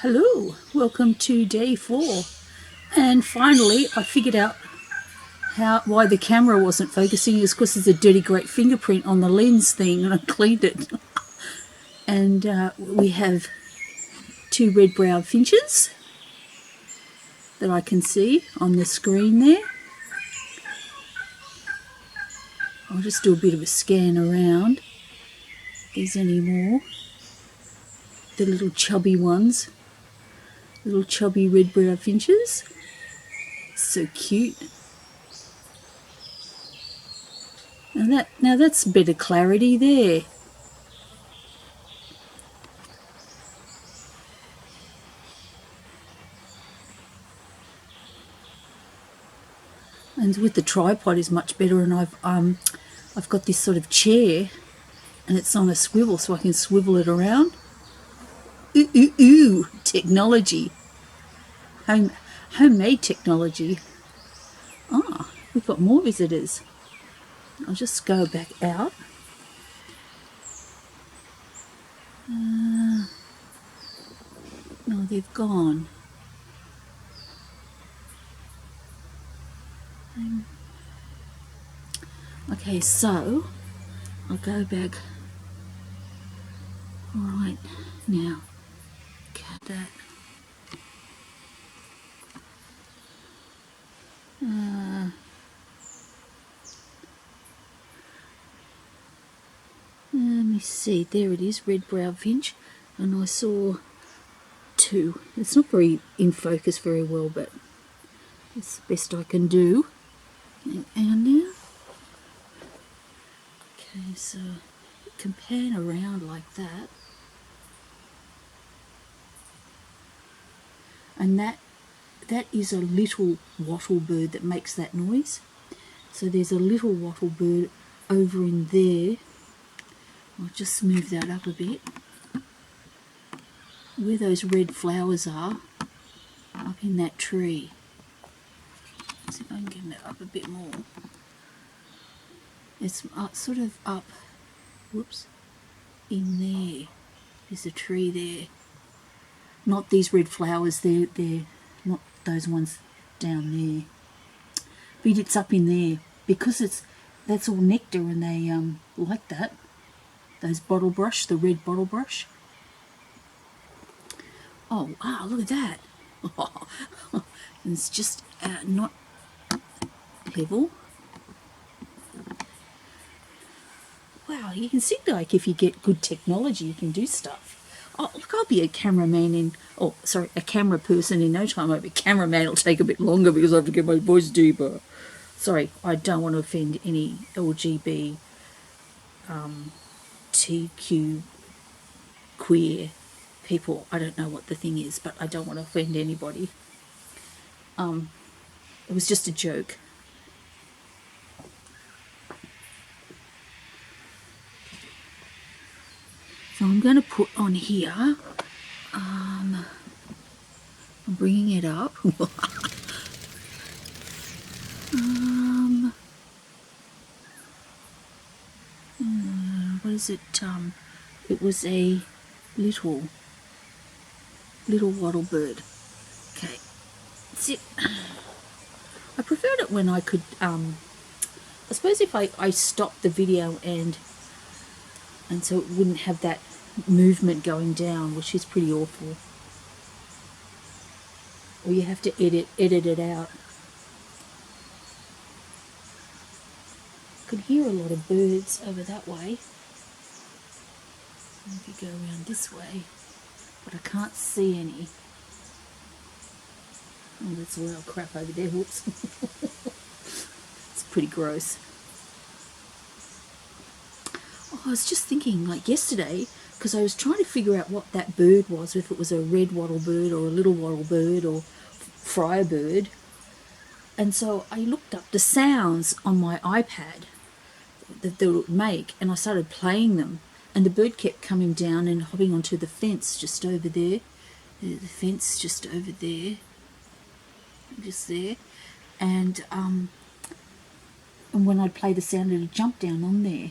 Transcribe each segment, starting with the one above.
Hello, welcome to day 4. And finally I figured out why the camera wasn't focusing. Is because there's a dirty great fingerprint on the lens thing, and I cleaned it. And we have 2 red-browed finches that I can see on the screen there. I'll just do a bit of a scan around if there's any more. The little chubby ones, little chubby red-browed finches, so cute. And now that's better clarity there. And with the tripod is much better. And I've got this sort of chair, and it's on a swivel, so I can swivel it around. Ooh, ooh, ooh! Technology, homemade technology. Ah, we've got more visitors. I'll just go back out. No, they've gone. Okay, so I'll go back. Right now, cut that. Let me see. There it is, red-browed finch, and I saw 2. It's not very in focus very well, but it's the best I can do. And now, okay, so you can pan around like that, and that is a little wattle bird that makes that noise. So there's a little wattle bird over in there. I'll just move that up a bit. Where those red flowers are, up in that tree. Let's see if I can get that up a bit more. It's sort of up, whoops, in there. There's a tree there. Not these red flowers, they're not those ones down there. But it's up in there because that's all nectar, and they like that. Those bottle brush, the red bottle brush. Oh, wow, look at that. It's just not level. Wow, you can see, like, if you get good technology, you can do stuff. Oh, look, I'll be a cameraman a camera person in no time. A cameraman will take a bit longer because I have to get my voice deeper. Sorry, I don't want to offend any LGB, TQ, queer people. I don't know what the thing is, but I don't want to offend anybody. It was just a joke. So I'm going to put on here, I'm bringing it up. What is it? It was a little wattle bird. Okay, see, I preferred it when I could, I suppose if I stopped the video and so it wouldn't have that movement going down, which is pretty awful. Or you have to edit it out. Could hear a lot of birds over that way. If you go around this way, but I can't see any. Oh, that's a lot of crap over there. Whoops. It's pretty gross. Oh, I was just thinking, like yesterday, because I was trying to figure out what that bird was, if it was a red wattle bird or a little wattle bird or friar bird. And so I looked up the sounds on my iPad that they would make, and I started playing them, and the bird kept coming down and hopping onto the fence just over there. The fence just over there, just there, and when I'd play the sound, it'd jump down on there,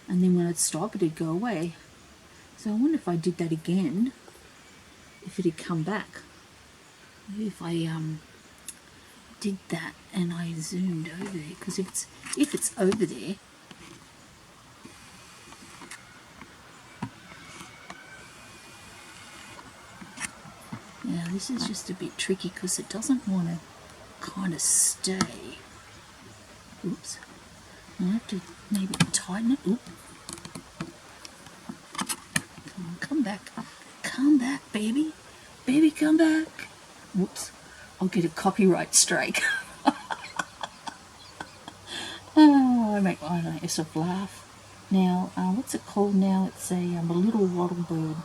and then when I'd stop, it'd go away. So I wonder if I did that again, if it had come back. Maybe if I did that and I zoomed over there, because if it's over there. Now this is just a bit tricky because it doesn't want to kind of stay. Oops. I have to maybe tighten it. Oop. Come on, come back. Come back, baby. Baby, come back. Whoops. I'll get a copyright strike. Oh, I make myself laugh. Now, what's it called now? It's a little wattle bird.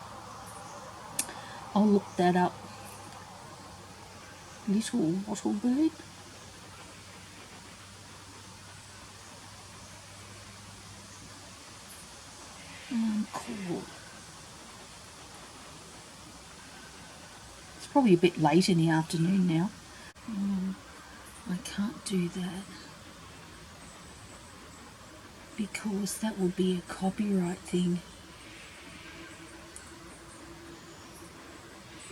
I'll look that up. Little wattle bird. Cool. It's probably a bit late in the afternoon now. I can't do that because that will be a copyright thing.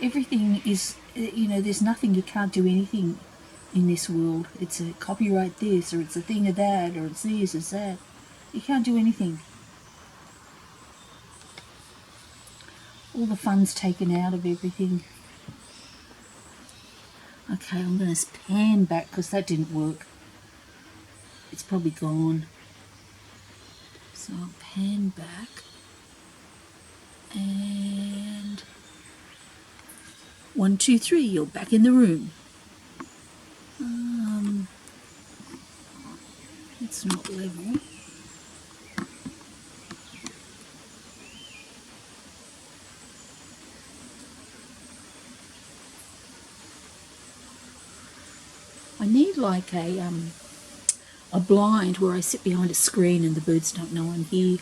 Everything is, there's nothing, you can't do anything in this world. It's a copyright this, or it's a thing of that, or it's this, it's that. You can't do anything. All the fun's taken out of everything. Okay, I'm going to pan back because that didn't work. It's probably gone. So I'll pan back. And 1, 2, 3, you're back in the room. It's not level. I need like a blind where I sit behind a screen and the birds don't know I'm here.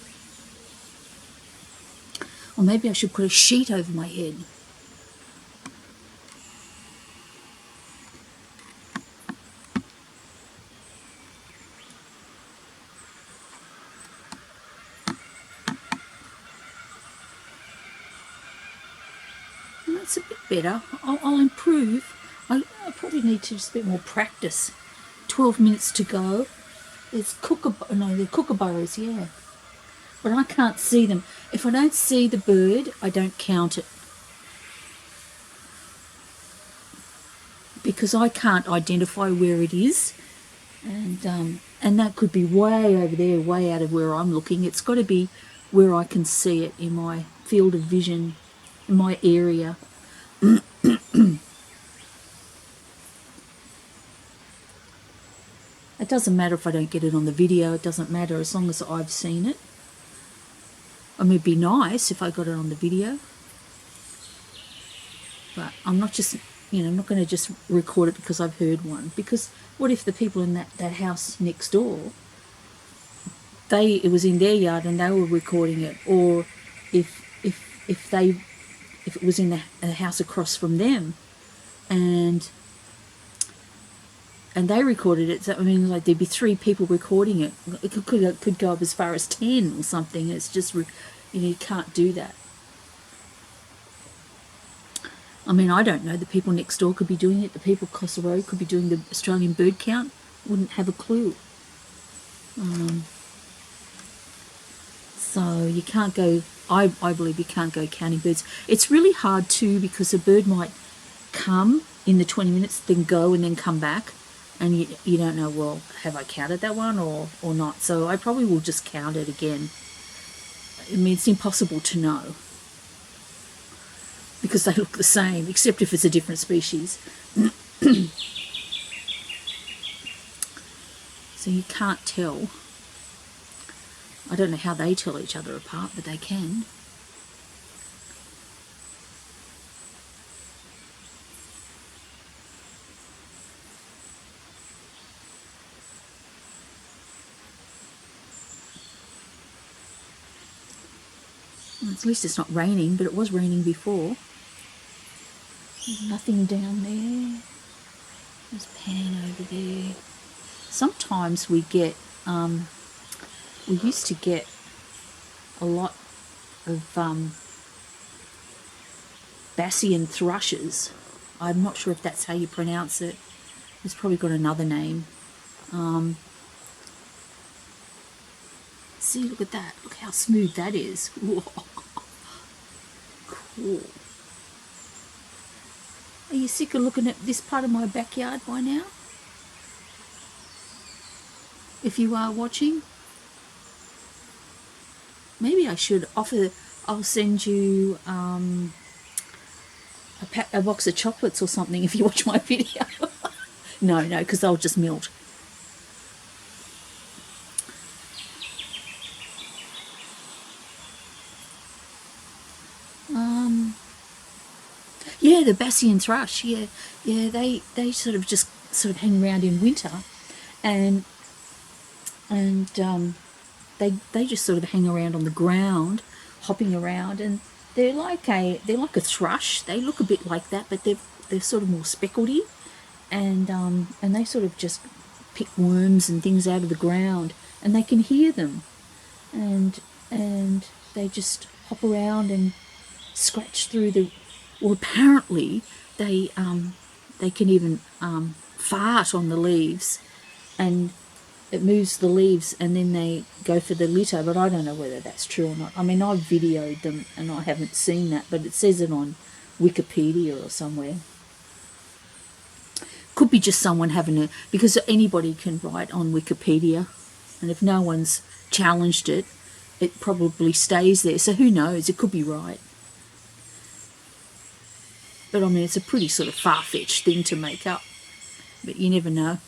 Or maybe I should put a sheet over my head. That's a bit better. I'll improve. I probably need to just a bit more practice. 12 minutes to go. There's they're kookaburras, yeah. But I can't see them. If I don't see the bird, I don't count it. Because I can't identify where it is. And that could be way over there, way out of where I'm looking. It's got to be where I can see it in my field of vision, in my area. It doesn't matter if I don't get it on the video. It doesn't matter as long as I've seen it. I mean, it'd be nice if I got it on the video. But I'm not just, I'm not going to just record it because I've heard one. Because what if the people in that house next door, it was in their yard and they were recording it, or if it was in the house across from them, and they recorded it. So I mean, like there'd be 3 people recording it. It could go up as far as 10 or something. It's just you can't do that. I mean, I don't know. The people next door could be doing it. The people across the road could be doing the Australian bird count. Wouldn't have a clue. So you can't go. I believe you can't go counting birds. It's really hard too because a bird might come in the 20 minutes, then go and then come back, and you don't know. Well, have I counted that one or not? So I probably will just count it again. I mean, it's impossible to know because they look the same, except if it's a different species. So you can't tell. I don't know how they tell each other apart, but they can. Well, at least it's not raining, but it was raining before. There's nothing down there. There's pan over there. Sometimes we get, we used to get a lot of Bassian thrushes. I'm not sure if that's how you pronounce it. It's probably got another name. See, look at that. Look how smooth that is. Whoa. Cool. Are you sick of looking at this part of my backyard by now? If you are watching, maybe I should offer, I'll send you a box of chocolates or something if you watch my video. No, because they'll just melt. Yeah, the Bassian thrush. Yeah, they sort of just hang around in winter, and they just sort of hang around on the ground, hopping around, and they're like a thrush. They look a bit like that, but they're sort of more speckledy, and they sort of just pick worms and things out of the ground, and they can hear them, and they just hop around and scratch through the. Well, apparently they can even fart on the leaves, and it moves the leaves, and then they go for the litter. But I don't know whether that's true or not. I mean, I've videoed them and I haven't seen that, but it says it on Wikipedia or somewhere. Could be just someone having a, because anybody can write on Wikipedia, and if no one's challenged it, it probably stays there. So who knows? It could be right. But I mean, it's a pretty sort of far-fetched thing to make up. But you never know.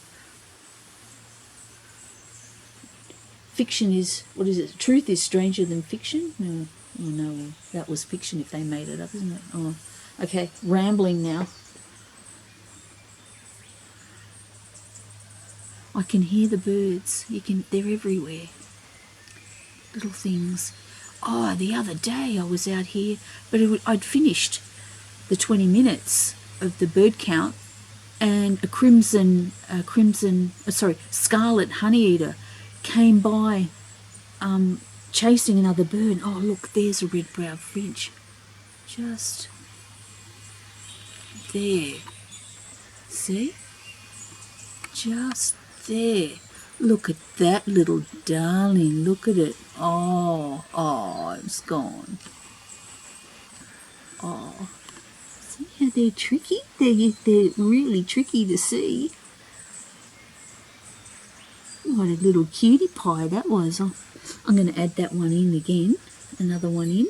Fiction is, what is it? Truth is stranger than fiction? No, oh no, that was fiction if they made it up, isn't it? Oh, okay, rambling now. I can hear the birds. They're everywhere. Little things. Oh, the other day I was out here, but I'd finished the 20 minutes of the bird count, and a scarlet honeyeater came by chasing another bird. Oh, look, there's a red-browed finch. Just there. See? Just there. Look at that little darling. Look at it. Oh, it's gone. Oh. See how they're tricky? They're really tricky to see. What a little cutie pie that was. I'm going to add that one in again. Another one in.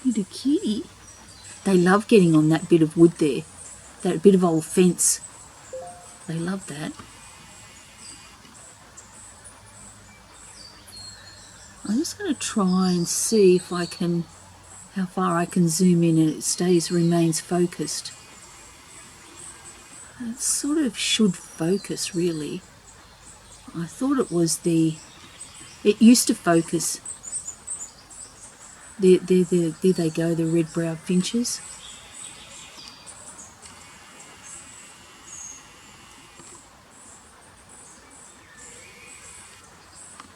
Little cutie. They love getting on that bit of wood there. That bit of old fence. They love that. I'm just going to try and see if I can, how far I can zoom in and it remains focused. It sort of should focus, really. I thought it was it used to focus. There they go, the red-browed finches.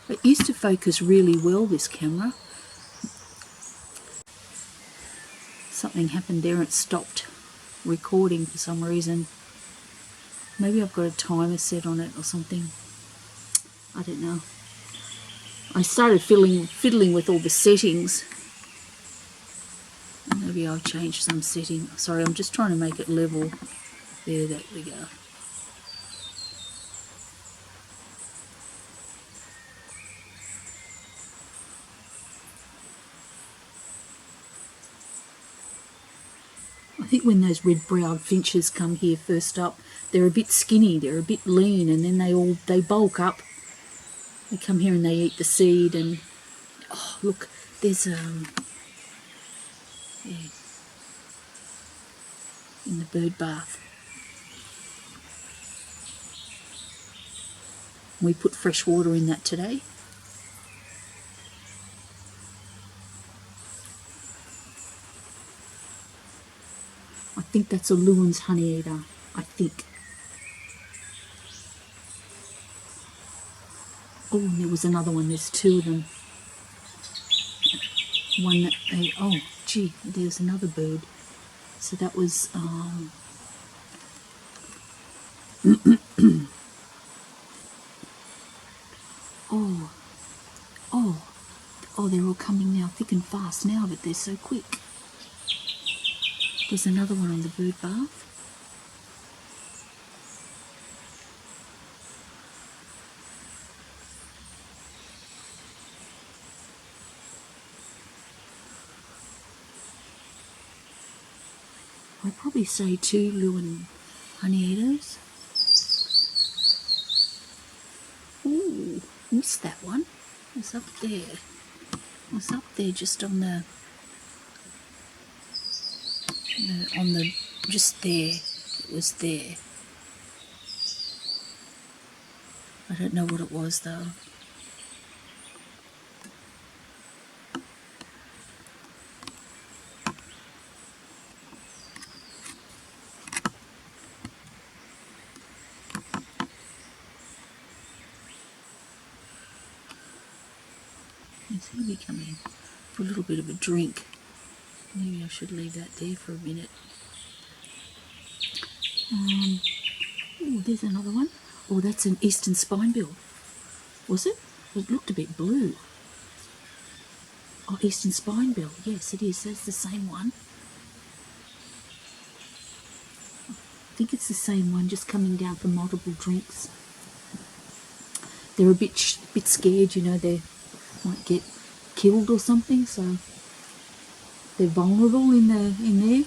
It used to focus really well, this camera. Something happened there and it stopped recording for some reason. Maybe I've got a timer set on it or something. I don't know. I started fiddling with all the settings. Maybe I'll change some setting. Sorry, I'm just trying to make it level. There we go. I think when those red-browed finches come here first up, they're a bit skinny, they're a bit lean, and then they bulk up. They come here and they eat the seed, and oh look, there's yeah, in the bird bath. We put fresh water in that today. I think that's a Lewin's honeyeater, I think. Oh, and there was another one, there's two of them. one that they, oh gee, there's another bird. So that was, oh, oh, oh, they're all coming now thick and fast now, but they're so quick. There's another one on the bird bath. I'd probably say 2 Lewin honey eaters. Ooh, missed that one. It was up there. It was up there just on the just there. It was there. I don't know what it was though. Let's see me come in for a little bit of a drink. Maybe I should leave that there for a minute. Oh, there's another one. Oh, that's an eastern spinebill. Was it? It looked a bit blue. Oh, eastern spinebill. Yes, it is. That's the same one. I think it's the same one, just coming down for multiple drinks. They're a bit scared, you know. They might get killed or something, so they're vulnerable in there.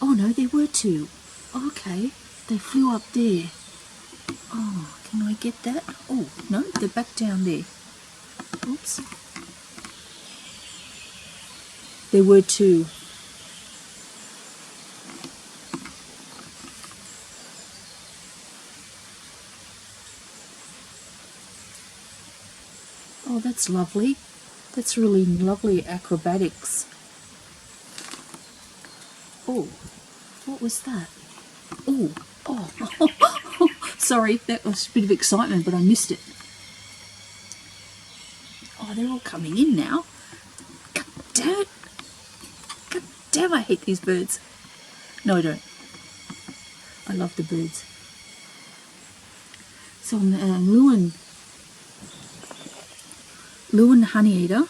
Oh no, there were 2. Okay, they flew up there. Oh, can I get that? Oh no, they're back down there. Oops. There were 2. Oh, that's lovely. That's really lovely acrobatics. Oh, what was that? Oh, oh, sorry, that was a bit of excitement, but I missed it. Oh, they're all coming in now. God damn it. God damn, I hate these birds. No, I don't. I love the birds. So on the Lewin honey eater.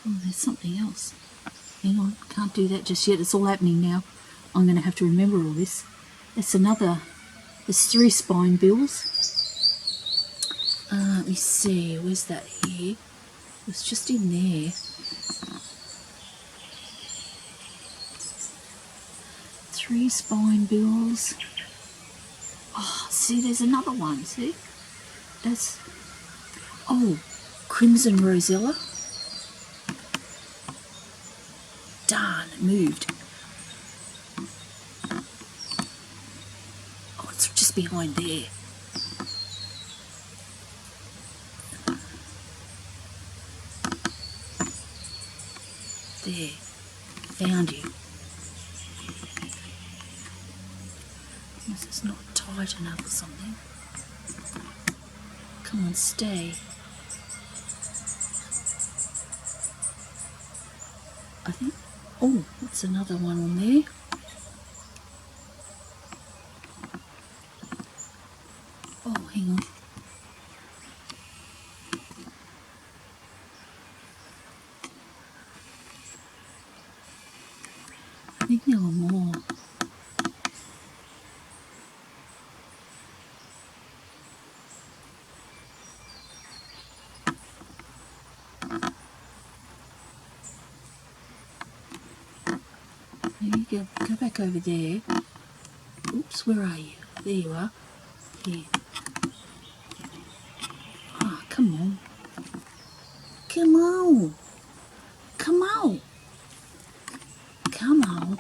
Oh, there's something else. Hang on, can't do that just yet. It's all happening now. I'm going to have to remember all this. That's another. There's 3 spine bills. Let me see. Where's that here? It was just in there. 3 spine bills. Oh, see, there's another one. See? That's. Oh, crimson rosella. Darn, it moved. Oh, it's just behind there. There. Found you. Unless it's not tight enough or something. Come on, stay. I think. Oh, that's another one on there. Oh, hang on. I think there were more. Maybe go back over there. Oops, where are you? There you are. Here. Oh, come on. Come on. Come on. Come on.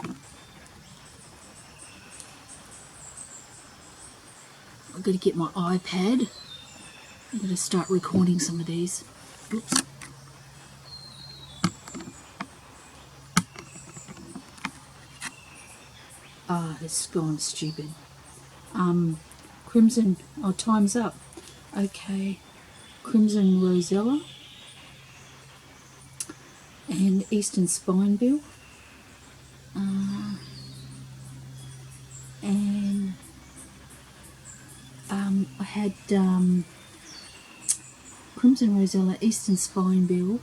I'm going to get my iPad. I'm going to start recording some of these. Oops. Ah, it's gone stupid. Crimson, oh, time's up. Okay, Crimson Rosella and Eastern Spinebill. And I had Crimson Rosella, Eastern Spinebill,